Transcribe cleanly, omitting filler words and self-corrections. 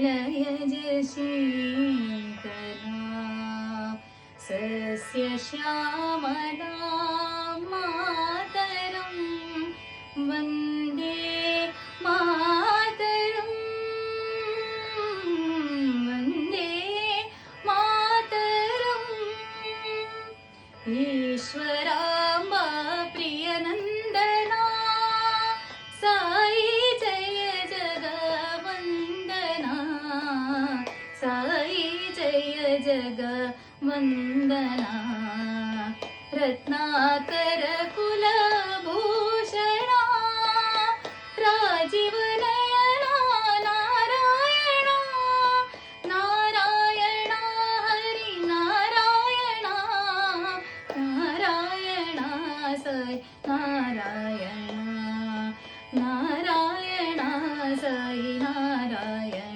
निलयजशीतला सस्यश्यामला मातरं वन्दे मातरं वन्दे मातरम् ईश्वराम्बा प्रियनन्दना साई जय जगवन्दना साई जय जगवन्दना रत्नाकर कुलभूषणा राजीवनयना नारायणा नारायणा हरि नारायणा नारायणा साई नारायणा नारायणा साई नारायण